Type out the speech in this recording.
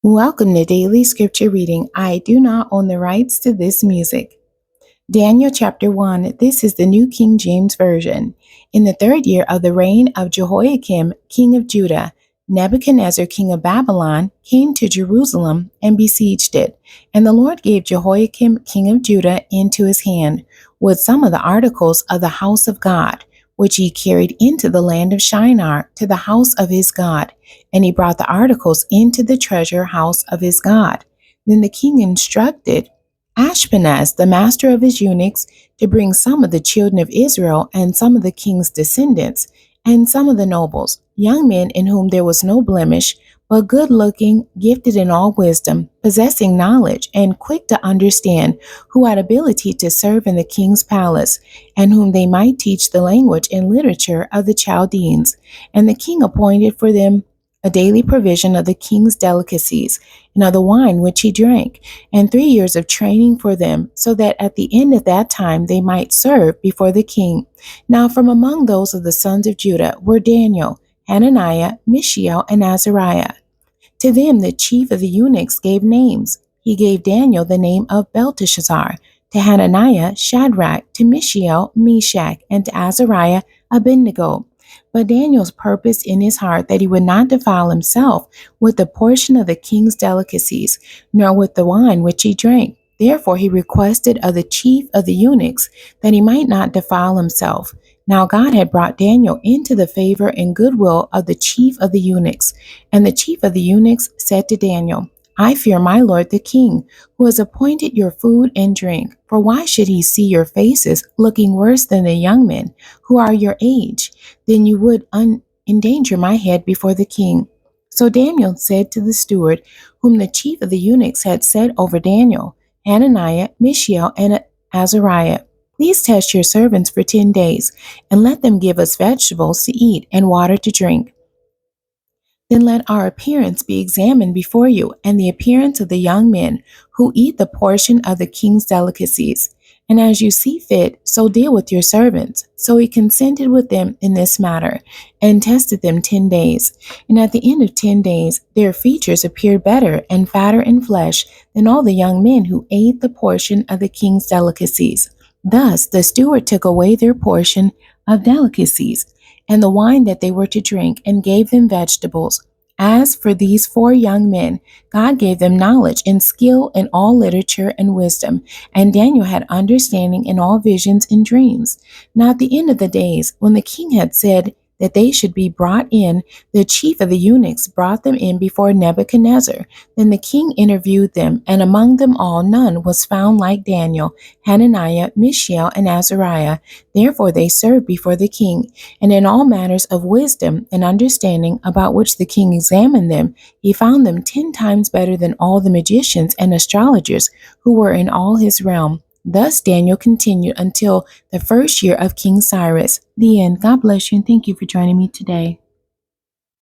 Welcome to Daily Scripture Reading. I do not own the rights to this music. Daniel chapter 1. This is the New King James Version. In the 3rd year of the reign of Jehoiakim, king of Judah, Nebuchadnezzar, king of Babylon, came to Jerusalem and besieged it. And the Lord gave Jehoiakim, king of Judah, into his hand, with some of the articles of the house of God, which he carried into the land of Shinar to the house of his God. And he brought the articles into the treasure house of his God. Then the king instructed Ashpenaz, the master of his eunuchs, to bring some of the children of Israel and some of the king's descendants, and some of the nobles, young men in whom there was no blemish, but good-looking, gifted in all wisdom, possessing knowledge, and quick to understand, who had ability to serve in the king's palace, and whom they might teach the language and literature of the Chaldeans. And the king appointed for them a daily provision of the king's delicacies, and of the wine which he drank, and 3 years of training for them, so that at the end of that time they might serve before the king. Now from among those of the sons of Judah were Daniel, Hananiah, Mishael, and Azariah. To them the chief of the eunuchs gave names. He gave Daniel the name of Belteshazzar, to Hananiah Shadrach, to Mishael Meshach, and to Azariah Abednego. But Daniel's purposed in his heart that he would not defile himself with the portion of the king's delicacies, nor with the wine which he drank. Therefore he requested of the chief of the eunuchs that he might not defile himself. Now God had brought Daniel into the favor and goodwill of the chief of the eunuchs. And the chief of the eunuchs said to Daniel, I fear my lord the king, who has appointed your food and drink. For why should he see your faces looking worse than the young men who are your age? Then you would endanger my head before the king. So Daniel said to the steward, whom the chief of the eunuchs had set over Daniel, Hananiah, Mishael, and Azariah, please test your servants for 10 days, and let them give us vegetables to eat and water to drink. Then let our appearance be examined before you, and the appearance of the young men who eat the portion of the king's delicacies. And as you see fit, so deal with your servants. So he consented with them in this matter, and tested them 10 days. And at the end of 10 days, their features appeared better and fatter in flesh than all the young men who ate the portion of the king's delicacies. Thus the steward took away their portion of delicacies, and the wine that they were to drink, and gave them vegetables. As for these 4 young men, God gave them knowledge and skill in all literature and wisdom, and Daniel had understanding in all visions and dreams. Now at the end of the days, when the king had said that they should be brought in, the chief of the eunuchs brought them in before Nebuchadnezzar. Then the king interviewed them, and among them all none was found like Daniel, Hananiah, Mishael, and Azariah. Therefore they served before the king. And in all matters of wisdom and understanding about which the king examined them, he found them 10 times better than all the magicians and astrologers who were in all his realm. Thus Daniel continued until the 1st year of King Cyrus. The end. God bless you, and thank you for joining me today.